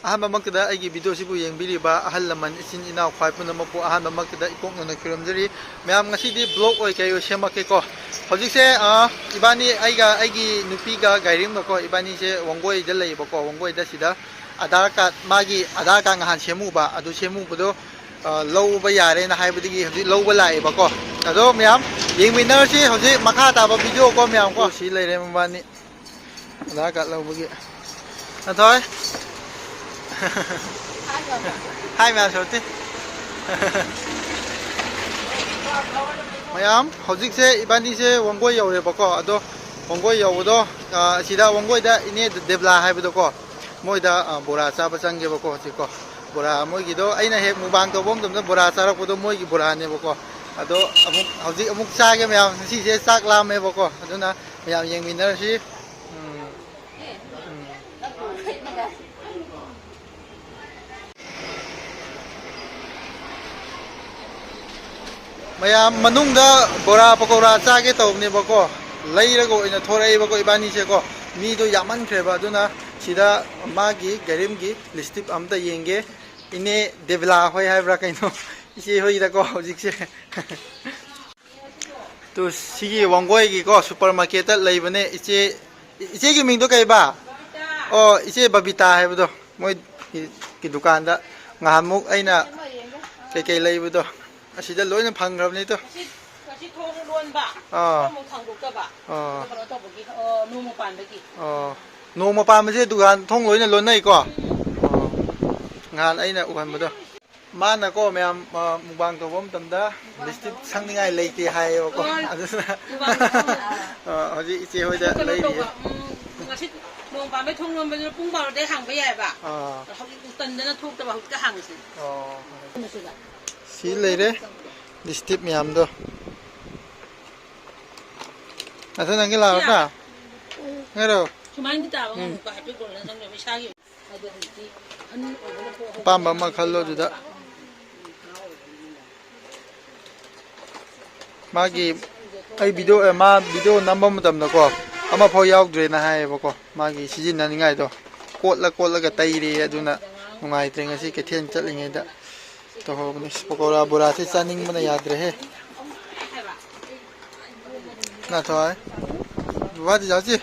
ꯑꯍꯥꯟꯕꯃꯛꯇꯗ ꯑꯩꯒꯤ ꯚꯤꯗꯤꯑꯣꯁꯤꯕꯨ ꯌꯦꯡꯕꯤꯔꯤꯕ ꯑꯍꯜ ꯂꯃꯟ ꯏꯆꯤꯟ ꯏꯅꯥꯎ ꯈ꯭ꯋꯥꯏ ꯄꯨꯝꯅꯃꯛꯄꯨ ꯑꯍꯥꯟꯕꯃꯛꯇꯗ ꯏꯀꯣꯛꯅꯅ ꯈꯨꯔꯨꯝꯖꯔꯤ ꯃꯌꯥꯝ ꯉꯁꯤꯗꯤ ꯕ꯭ꯂꯣꯛ ꯑꯣꯏ ꯀꯩ ꯑꯣꯏ ꯁꯦꯝꯃꯛꯀꯦꯀꯣ ꯍꯧꯖꯤꯛꯁꯦ ꯏꯕꯥꯅꯤ ꯑꯩꯒꯤ ꯅꯨꯄꯤꯒ ꯒꯥꯏꯔꯤꯝꯒꯀꯣ ꯏꯕꯥꯅꯤꯁꯦ ꯋꯥꯡꯒꯣꯏꯗ ꯂꯩꯌꯦꯕꯀꯣ ꯋꯥꯡꯒꯣꯏꯗ ꯁꯤꯗ ꯑꯙꯥꯔ ꯀꯥꯔꯗ ꯃꯥꯒꯤ ꯑꯙꯥꯔ ꯀꯥꯔꯗ ꯉꯍꯥꯟ ꯁꯦꯝꯃꯨꯕ ꯑꯗꯨ ꯁꯦꯝꯃꯨꯕꯗꯣ ꯂꯧꯕ ꯌꯥꯔꯦꯅ ꯍꯥꯏꯕꯗꯒꯤ ꯍꯧꯖꯤꯛ ꯂꯧꯕ ꯂꯥꯛꯑꯦꯕꯀꯣ ꯑꯗꯣ ꯃꯌꯥꯝ ꯌꯦꯡꯃꯤꯟꯅꯔꯁꯤ ꯍꯧꯖꯤꯛ ꯃꯈꯥ ꯇꯥꯕ ꯚꯤꯗꯤꯑꯣ ꯀꯣ ꯃꯌꯥꯝ ꯀꯣ ꯁꯤ ꯂꯩꯔꯦ ꯃꯕꯥꯅꯤ ꯑꯙꯥꯔ ꯀꯥꯔꯗ ꯂꯧꯕꯒꯤ ꯑꯊꯣꯏ Hai mẹ sorti. Mayam, hojikse ibanise wangoi yaurebako ado wangoi yaudo sida wanggoida ine debla haibadoko moida bora chaba changebako hojiko bora moigido aina hek mubang tobom domda bora charakpodo moigi bora nebako ado hojik amuk chage mayam sise chak lamebako aduna mayam yengminarsi mayam manungda bora pakora chage tawbnebako leirago ina thoraibako ibaniseko mido yamankreba aduna sida magi garimgi listip amta yenge ine devla hoi haibra kaino ise hoidako hojikse to sigi wangoi gi ko supermarket ta leibane ise gi mingdo kaiba o ise babita haibdo moi ki dukan da ngahamuk aina kei leibdo asida loina phangrabni to kasi thong lonba mo thangdokaba kano tawbagi numo pandagi noma pamase dukan thong loina lonai ko ngan aina uhanbado mana ko mayam mubang tobom tamda listip sangningai leite hayo ko aduna hoji iche hoida leiri kasi nong pambe thong lonba pung baro de hangba yai ba hoji utandana thokta ba hukka hangsi si leire listip miyamdo asa nangi lawa ka ngaro sumain kita ba mo ka happy ko na sang mi sagi pamba ma khallo juda magi ai video video namba matamda ko ama phau yaudre na haibako magi sijinnaningai do kotla ga taire aduna nungai tre ngasi kethen chatlingai da तो पकौड़ा बुरा से चानिंग मना याद रहे ना तो है वाद जाची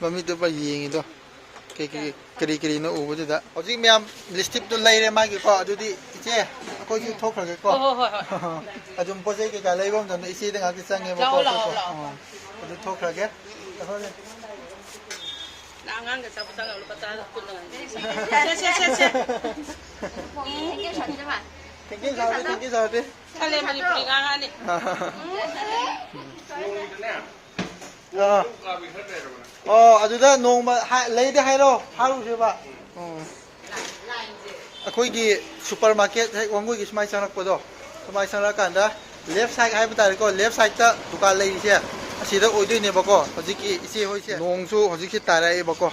मम्मी तो पर येंगी तो करी ना ऊपर जुदा और जी मैं लिस्टिप तो लाई रे मागी को अदुदी इचे कोई जो ठोक रखे को अजुम पोसे के का लाई बम तो इसी दंगा के संगे वो को अदु ठोक रखे Langan ke sabu tanggal lupa tahu pun dengan. Thank you sahabat. Kalian mani peringangan ni. Aduda nong lay de hairo haru seba. Akoi gi supermarket hai wangoi gi smai sanak podo. Smai sanak kanda left side hai bata ko left side ta dukan lay se. Asida oidoi ne bako hojiki ise hoise nongsu hojiki tarai bako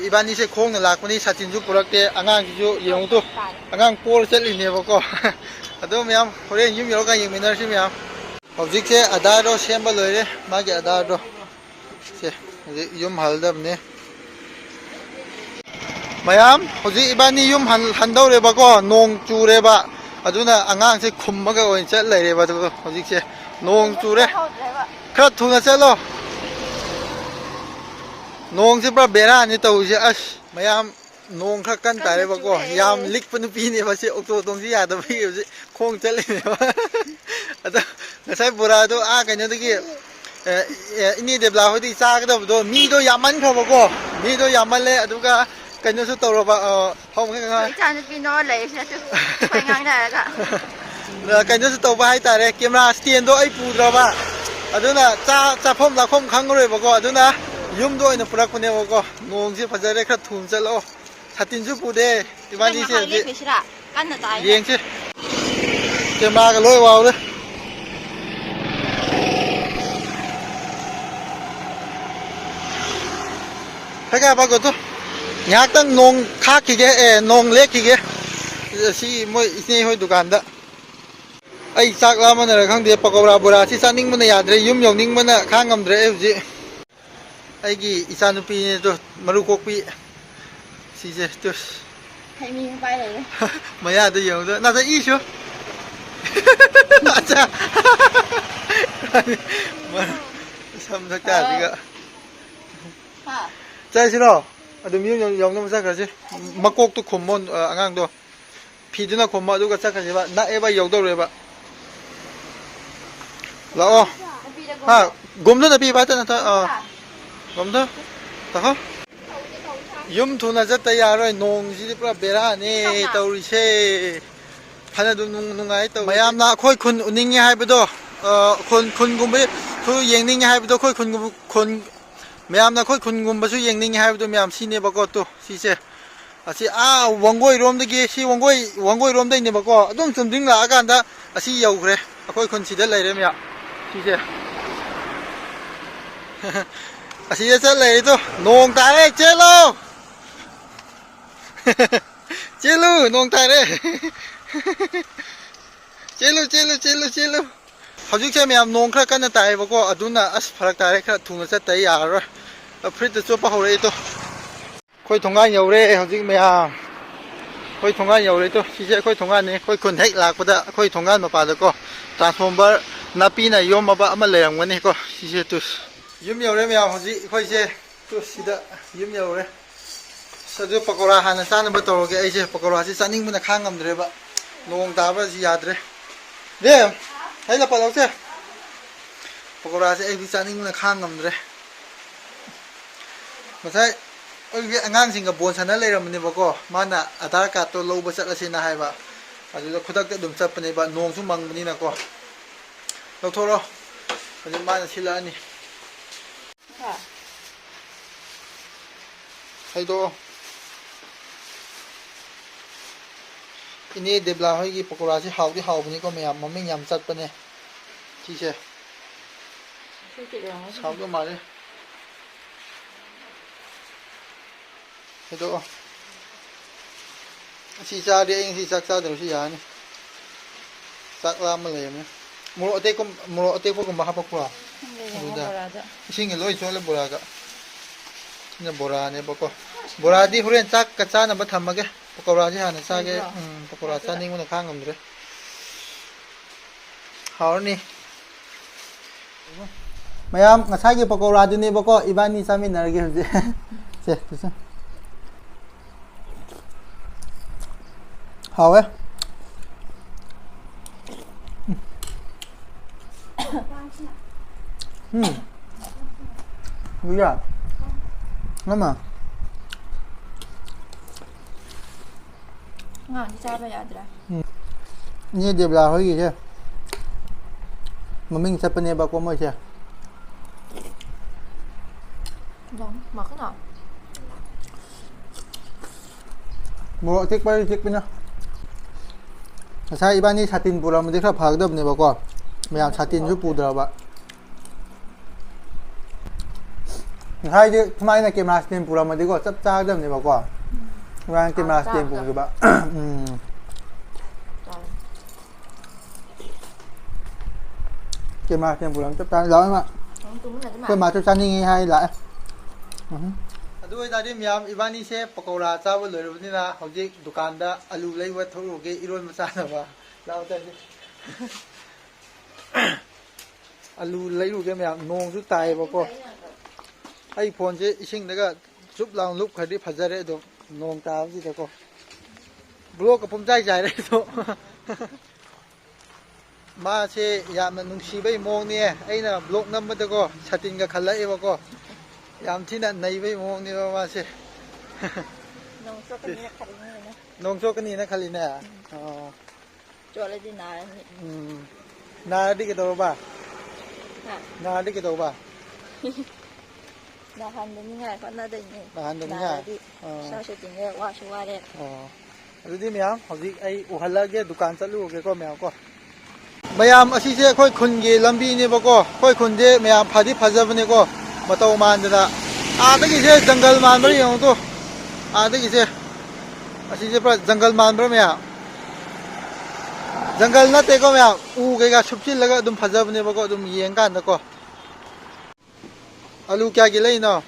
ibani se khong na lakmani satinju purakte angang ju yengtu angang pol chetli ne bako ado myam horen yum yoga yengminar si myam hojik se adar ro semba loire magi adar ro se yum haldab ne mayam hojik ibani yum handore bako nong chure ba aduna angang se khummaga oin chet leire ba hojik se nong chure khá thuna chalo nong se pra bera ni to je as mayam nong kha kan tare ba ko yam lik panu pi ne ba se okto tong ji ya da bi je khong chale ne ba ada ngasai bura do a ka ne de gi ini de bla ho di cha ga do mi do yaman kha ba ko mi do yaman le adu ga ka ne su to ro ba hom ga cha ni pi no le se tu pai ngang da ga ka ne su to ba hai tare camera stand do ai pu dra ba aduna cha phom la khom khangre bako aduna yumdo ina purak pune bako nongsi phajare kha thum chalo satin ju pude ibani se kan na tai yeng se camera ga loi waw le phaka ba go to nyak tang nong kha ki ge nong lek ki ge si moi isne hoi dukan da ai chak la mana ra khang de pakora bura si chaning mana yadre yum yongning mana khangam dre huji ai gi icha nupi ne to maru kokpi si je tus ให้มีไปเลย maya de yong de na za i shu acha sam sak ta ji ga ค่ะ chai si ro adum yong yong nam sak ka ji makok tu khom mon angang do phi du na khom ma du ga sak ka ji ba na e ba yong do re ba la o ha gom do na pi ba ta na ta gom do ta ha yum thuna jat ta ya roi nong ji pura bera ne tauri se phana du nung ngai to mayam na khoi khun uning hai ba do khun gum be thu yeng ning hai ba do khoi khun mayam na khoi khun gum ba su yeng ning hai ba do mayam si ne ba ko to si se asi a wangoi rom da ge si wangoi rom dai ne ba ko adum chum ding la ga da asi yau khre khoi khun si da lai re mya si se asi ya cha lai to nong ta le che lo chelu nong ta re chelu hojik se myam nong khra kan ta ai ba ko aduna as pharak ta re khra thuna cha tai ya ro frit chu pa ho re to khoi thonga yau re hojik myam khoi thonga yau re to si se khoi thonga ne khoi khun hek lak pa da khoi thonga ma pa da ko transformer napi na yom ma ba ama le yang ngani ko si se tu yum yau re myam hojik khoi se tu si da yum yau re sadu pakora hana sana ba toroge aise pakora si saning buna khangam dre ba nong ta ba si yadre de hai la palo se pakora se ai saning buna khangam dre masai oi angang sing ga bon sana leiram ne ba ko mana adhar card to lo ba chat asina hai ba adu da khudak te dum chat pane ba nong su mang bani na ko lo thoro adu mana sila ani ค่ะ hai do ini debla hoi gi pakora si hau di hau bani ko mayam maming yam chat pane chi se ช่วยจิตเรา hau do mare hai do si cha de ing si sak sa de si ya ni sak la ma le me muro ate ko ma ha pakora ดูดาเราจะ ising loi so le bora ga na bora ne ba ko bora di huren chak ka cha na ba thamage pakora ji hana sa ge pakora cha ning na khang ngam re haw ni mayam ngasai ge pakora du ne ba ko ibani sami nar ge je se se haw e Iya. Lama. งานที่ชาไปยาดระ Ni dia belah lagi je. Maming siapa ni ba ko mo je. ลองมาขึ้นหน่อย Mo tik pa tik pina. Sa iba ni satin pura mo dikha phag dab ne ba ko. Mayam satin ju pu dra ba. Hai je thmai na camera stem pura mo diko chap cha dab ne ba ko. Ran camera stem pu ju ba. เกมมาเกมบุรังจับจานร้อยมา ตรงนี้ไหนจะมา เพื่อมาจับจานนี่ให้หลายด้วยตาดิมยามอีวานี่เชฟปกโราจ้าวันเลยวันนี้นะเขาจะดุการดาอาลูเลยวัตถุเกอีโรนมาซาหน่ะเราใจสิอาลูเลยลูกแกมยามนงสุดตายบอกก็ไอ้พรเชอิชิงแล้วก็ซุปลองลุกคดีพัจเจริญตัวนงตาสิแต่ก็บล็อกกับผมใจเลยตัว มาเชยามนุ่งชีใบมองเนี่ยไอ้น่ะบล็อกน้ำมันตะก็ชัดตินกับขันละเอวก็ยามที่นั่นในใบมองนี่มาเช น้องโชคกันนี่ขัดนี่นะ น้องโชคกันนี่นะคาริน่ะอ๋อ จวดเลยดีนาเนี่ย นาดิกระโดดบ้า ค่ะ นาดิกระโดดบ้า นาฮันเป็นยังไงก็น่าได้เนี่ย นาฮันเป็นยังไง ชาวเชียงใหม่ว่าชัวร์เลย อ๋อดูดิแมวเขาดิไอ้อุหันละเกดุการจัดลูกก็แมวก็พยายามอาชีพค่อยคนเกลำบีนี่บ่ก็ค่อยคนเจแมวพาดิพาจับนี่ก็มาโตมันเด้ออาตะกี้เจจังเกิลมันบ่ยังตัวอาตะกี้เจอาชีพพระจังเกิลมันบ่แมวจังเกิลนั่นเตก็แมวอูเกก็ชุบชิลแล้วก็ดุมพาจับนี่บ่ก็ดุมเยียงกันตะก็อาลูกแกกินเลยเนาะ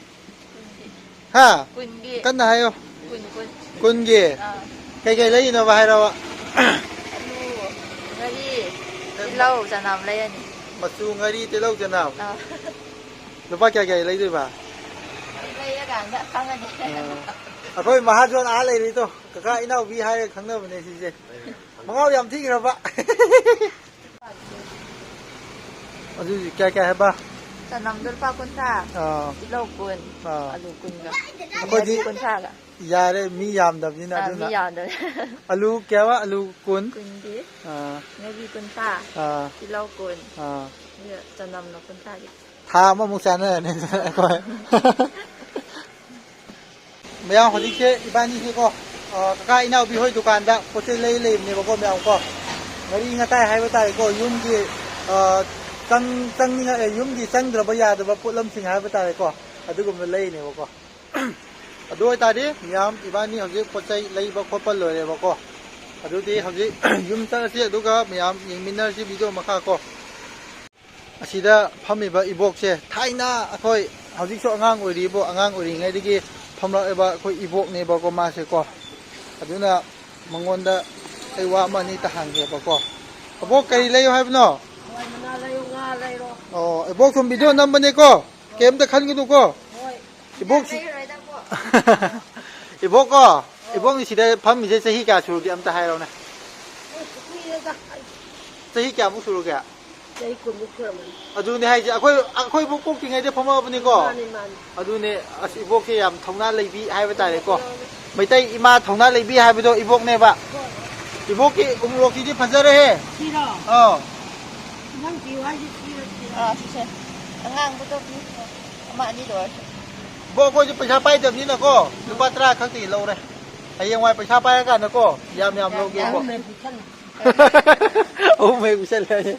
ฮะ กุนเก กันไหนอ่ะ กุน กุนเก Cây lấy gì nó vào hay đâu ạ? Ngay đi lâuจะนำเลยอันนี้ Mà su ngay đi tới lâu chưa nào? เนาะ Nó bắt cây lấy rồi bà. เลยละกันนะครั้งอันนี้ À thôi mà hát cho á lấy đi thôi. Cả cái nào vi hai kháng đâu này gì. Mà ngao yam thích rồi bà. À gì cây hay ba? จะนำด้วยป้าคุณท่า กิโลกุนอลูกุนก็คุณท่าก็ Dạ đấy mi yam đập như nào มี đó. ยาวเลย Alu kéo á alu cuốn. กุนดี À ไม่มีคุณท่า à กิโลกุน à. เนี่ยจะนำเนาะคุณท่าดิ Tha mà mùng sàn này nên coi. Mày ao hồi đi chơi ban đi chơi co. Cái nào bị hơi dukaan đã có thể lấy này mà con mèo co. Người đi ngay tay hai bên tay co yum gì tăng như này yum gì tăng rồi bây giờ rồi phụ lâm sinh hai bên tay co. Tôi cũng lấy này mà co. Đôi ta đi miam ban đi hồi có thể lấy bao có bao lời này mà co. Đôi đi hồi yum ta sẽ đôi cái miam những mình sẽ video mà khác co. Asida phamiba ibok se thaina akhoi hauji so angang ori bo angang ori ngai digi phamla eba khoi ibok ne ba ko ma se ko aduna mangonda ai wa ma ni ta hang he ba ko abok kai leyo hai bno Hoi mana layo nga layo. oh ibok thum video nam bane ko kem ta khan gi ko Hoi. ibok ได้เลยตั้งพวก ibok ko ibok ni sida phami se sahi ka su gi am ta hai ro na Kuya da. sahi kya mu su ro kya Dai kun bu kura man. aduni hai akhoi bok pok ti ngai de phama bani ko Mani mani. adune as ibok ke yam thongna leibi hai ba ta le ko mai tai ima thongna leibi hai ba do ibok ne ba ibok ki umro ki di phajare he Sira. Nang ki wa ji sira sira. ใช่งางก็ต้องมีมาอันนี้ด้วย bo ko ji paisa pai dam ni na ko lupa tra khak ti lo re hayang wai paisa pai ka na ko yam lo ge ko Me bu kan. o me ku sel le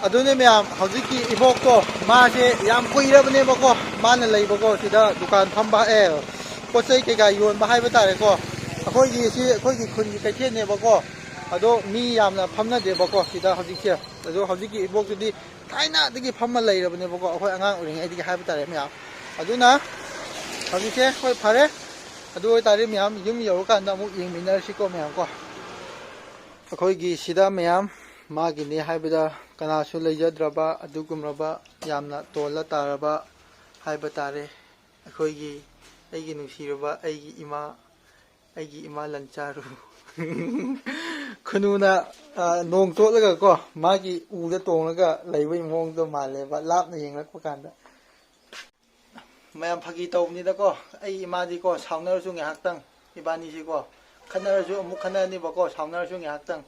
adune me am hojiki ibok ko ma se yam koi ra bane ba ko ma na lei ba ko sida dukan pham ba e ko sei ke ga yon ba hai ba ta le ko akhoi gi si akhoi gi khun gi kai chen ne ba ko ado mi yam na pham na de ba ko sida hojik se ado hojiki ibok di thaina digi pham ma lei ra bane ba ko akhoi angang uri ngai digi hai ba ta le me am aduna hojik se khoi phare adu ta ri me am yum yo kan da mu ying min na si ko me am ko akhoi gi sida me am ma gi ne hai ba da kanasu leijadraba adugumraba yamna tola taraba haiba tare akhoi gi nusiraba aigi ima lancharu khununa nong tolaga ko magi uda tonglaga leibai mong do male ba lapna yengrak pakanda mayam phagi tawni da ko ai ima di ko saungnar su ngak tang ibani si ko khanar su amuk khanar ni ba ko saungnar su ngak tang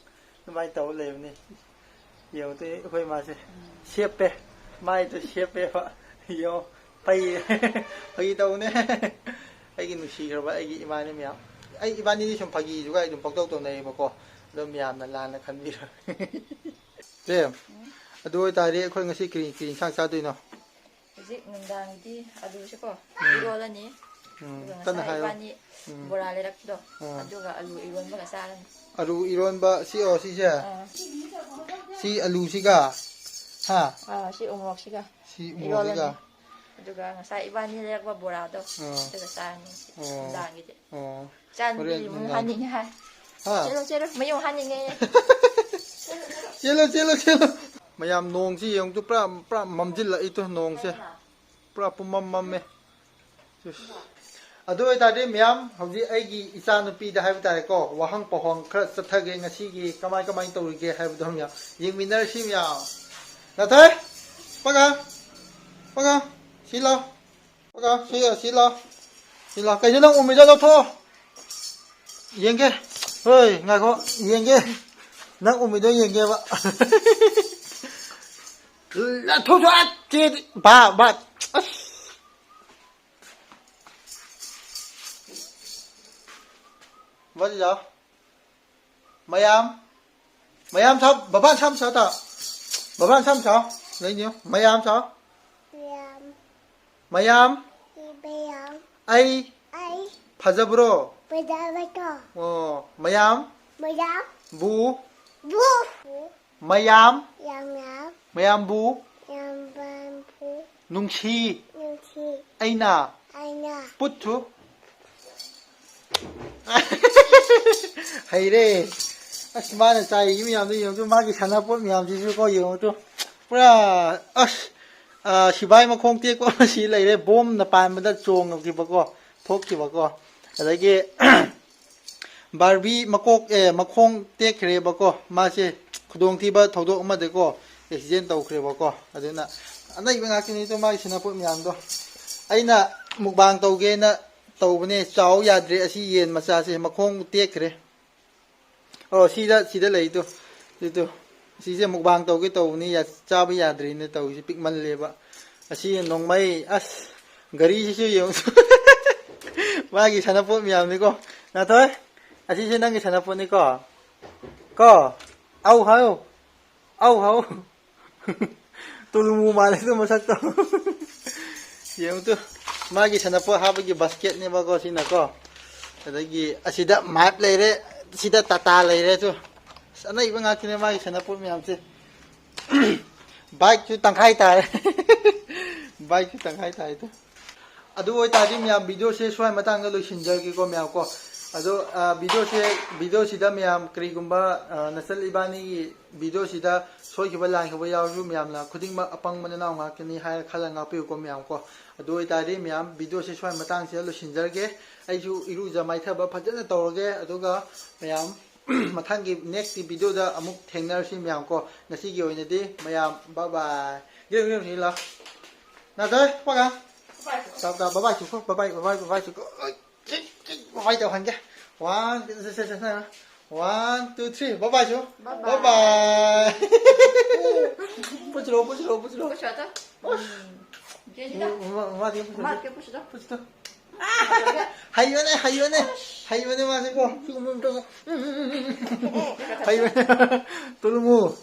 mai taw levni nhiều tới khơi mà xếp pe mai tôi xếp pe vợ nhiều pay pay đâu nè ai cái nuôi rồi ai cái iman này mèo ai iman đi trong pagi juga trong bọc tàu này mà có rồi mèo là lan là khăn đi rồi đấy đôi ta đi khơi ngay xí kiri sang sao tôi nó จิหนึ่งดังที่อดูใช่ป่ะอีโรแล้วนี้ตั้งแต่บ้านนี้โบราณเลยรักดอกอันดูกับอลูอีโรนบ้างกับซาแล้ว alu iron ba si o si siya si alu si ka ha ชื่อองค์รอกใช่ป่ะ si mo si ka ดูกับซาอีบ้านนี้เรียกว่าโบราณดอกดูกับซานี่ดังgitu oh จานมีมึงหันยังไง ha เจ๊ไม่ยงหันยังไง chelo mayam nong si yung tu pra mamjil la ito nong se pra pumam me adu ta de myam hauji aigi icha nupi da haiba tare ko wahang pohong khra sathage ngasi gi kamai tawrige haiba dom ya yingminar si mya na thai paga sila paga sila kai nang umi ja tho yenge hoi ngai ko yenge nang umi do yenge ba la tho cho at che ba what is that? Mayam sao? Baban sam sao ta? Baban sam sao? Lấy nhiêu? Mayam sao? Mayam? Ai? Phajabro? Oh, Mayam? Bu? Mayam? Mayam bu? Nungchi? Aina? Putu? ꯍꯩꯔꯦ ꯑꯁ ꯃꯥꯅ ꯆꯥꯏꯔꯤ ꯃꯌꯥꯝꯗꯣ ꯌꯦꯡꯉꯨ ꯃꯥꯒꯤ ꯁꯥꯟꯅꯄꯣꯠ ꯃꯌꯥꯝꯁꯤꯁꯨ ꯀꯣ ꯌꯦꯡꯉꯨ ꯄꯨꯔꯥ ꯑꯁ ꯁꯤꯕꯥꯏ ꯃꯈꯣꯡ ꯇꯦꯛꯄ ꯑꯃ ꯁꯤ ꯂꯩꯔꯦ ꯕꯣꯝꯅ ꯄꯥꯟꯕꯗ ꯆꯣꯡꯈꯤꯕꯀꯣ ꯊꯣꯛꯈꯤꯕꯀꯣ ꯑꯗꯒꯤ ꯕꯥꯔꯕꯤ ꯃꯈꯣꯡ ꯇꯦꯛꯈ꯭ꯔꯦꯕꯀꯣ ꯃꯥꯁꯦ ꯈꯨꯗꯣꯡꯊꯤꯕ ꯊꯧꯗꯣꯛ ꯑꯃꯗꯀꯣ ꯑꯦꯛꯁꯤꯗꯦꯟ ꯇꯧꯈ꯭ꯔꯦꯕꯀꯣ ꯑꯗꯨꯅ ꯑꯅꯩꯕ ꯉꯥꯛꯇꯅꯤꯗꯣ ꯃꯥꯒꯤ ꯁꯥꯟꯅꯄꯣꯠ ꯃꯌꯥꯝꯗꯣ ꯑꯩꯅ ꯃꯨꯛꯕꯥꯡ ꯇꯧꯒꯦꯅ ꯇꯧꯕꯅꯦ ꯆꯥꯎ ꯌꯥꯗ꯭ꯔꯦ ꯑꯁꯤ ꯌꯦꯟ ꯃꯆꯥꯁꯦ ꯃꯈꯣꯡ ꯇꯦꯛꯈ꯭ꯔꯦ ꯑꯣ ꯁꯤꯗ ꯂꯩꯗꯣ ꯁꯤꯁꯦ ꯃꯨꯛꯕꯥꯡ ꯇꯧꯒꯦ ꯇꯧꯕꯅꯤ ꯆꯥꯕ ꯌꯥꯗ꯭ꯔꯤꯅ ꯇꯧꯔꯤꯁꯤ ꯄꯤꯛꯃꯜꯂꯦꯕ ꯑꯁꯤ ꯅꯣꯡꯃꯩ ꯑꯁ ꯒꯥꯔꯤꯁꯤꯁꯨ ꯌꯦꯡꯉꯨ ꯃꯥꯒꯤ ꯁꯥꯟꯅꯄꯣꯠ ꯃꯌꯥꯝꯅꯤꯀꯣ ꯅꯥꯊꯣꯏ ꯑꯁꯤꯁꯦ ꯅꯪꯒꯤ ꯁꯥꯟꯅꯄꯣꯠꯅꯤꯀꯣ ꯑꯧ ꯍꯥꯎ ꯑꯧ ꯍꯥꯎ ꯇꯨꯂꯨꯃꯨ ꯃꯥꯜꯂꯦ ꯃꯁꯛꯇꯣ ꯌꯦꯡꯉꯨ ꯃꯥꯒꯤ ꯁꯥꯟꯅꯄꯣꯠ ꯍꯥꯞꯄꯒꯤ ꯕꯥꯁꯀꯦꯠꯅꯦꯕꯀꯣ ꯁꯤꯅꯀꯣ ꯑꯗꯒꯤ ꯑꯁꯤꯗ ꯃꯥꯏꯞ ꯂꯩꯔꯦ ꯁꯤꯗ ꯇꯥꯇꯥ ꯂꯩꯔꯦ ꯑꯁ ꯑꯅꯩꯕ ꯉꯥꯛꯇꯅꯦ ꯃꯥꯒꯤ ꯁꯥꯟꯅꯄꯣꯠ ꯃꯌꯥꯝꯁꯦ ꯕꯥꯏꯛꯁꯨ ꯇꯪꯈꯥꯏ ꯇꯥꯔꯦ ꯕꯥꯏꯛꯁꯨ ꯇꯪꯈꯥꯏ ꯇꯥꯔꯦ ꯑꯗꯨ ꯑꯣꯏꯇꯥꯔꯗꯤ ꯃꯌꯥꯝ ꯚꯤꯗꯤꯑꯣꯁꯦ ꯁ꯭ꯋꯥꯏ ꯃꯇꯥꯡꯗ ꯂꯣꯏꯁꯤꯟꯖꯔꯒꯦꯀꯣ ꯃꯌꯥꯝ ꯀꯣ ꯑꯗꯣ ꯚꯤꯗꯤꯑꯣꯁꯤꯗ ꯃꯌꯥꯝ ꯀꯔꯤꯒꯨꯝꯕ ꯅꯆꯜ ꯏꯕꯥꯅꯤꯒꯤ ꯚꯤꯗꯤꯑꯣꯁꯤꯗ ꯁꯣꯏꯈꯤꯕ ꯂꯥꯟꯈꯤꯕ ꯌꯥꯎꯔꯁꯨ ꯃꯌꯥꯝꯅ ꯈꯨꯗꯤꯡꯃꯛ ꯑꯄꯪꯕ ꯅꯅꯥꯎ ꯉꯥꯛꯇꯅꯤ ꯍꯥꯏꯔ ꯈꯜꯂ ꯉꯥꯛꯄꯤꯌꯨꯀꯣ ꯃꯌꯥꯝ ꯀꯣ ꯑꯗꯨ ꯑꯣꯏꯇꯥꯔꯗꯤ ꯃꯌꯥꯝ ꯚꯤꯗꯤꯑꯣꯁꯦ ꯁ꯭ꯋꯥꯏ ꯃꯇꯥꯡꯁꯤꯗ ꯂꯣꯏꯁꯤꯟꯖꯔꯒꯦ ꯑꯩꯁꯨ ꯏꯔꯨꯖ ꯃꯥꯏꯊꯕ ꯐꯖꯅ ꯇꯧꯔꯒꯦ ꯑꯗꯨꯒ ꯃꯌꯥꯝ ꯃꯊꯪꯒꯤ ꯅꯦꯛꯁꯀꯤ ꯚꯤꯗꯤꯑꯣꯗ ꯑꯃꯨꯛ ꯊꯦꯡꯅꯔꯁꯤ ꯃꯌꯥꯝ ꯀꯣ ꯉꯁꯤꯒꯤ ꯑꯣꯏꯅꯗꯤ ꯃꯌꯥꯝ ꯕꯥꯏ ꯕꯥꯏ ꯂꯥꯛꯑꯣ ꯅꯥꯊꯣꯏ ꯄꯒ ꯕꯥꯏ ꯆꯨꯀꯣ ꯕꯥꯏ ꯆꯨꯀꯣ ꯕꯥꯏ ꯇꯧꯍꯟꯒꯦ 1 2 3 bye bye chú bye bye pushiro 부셔다. 괜찮아. 맞아 맞게 부셔다. pushiro 하이요네 마시고 지금 좀 하이요네 똘무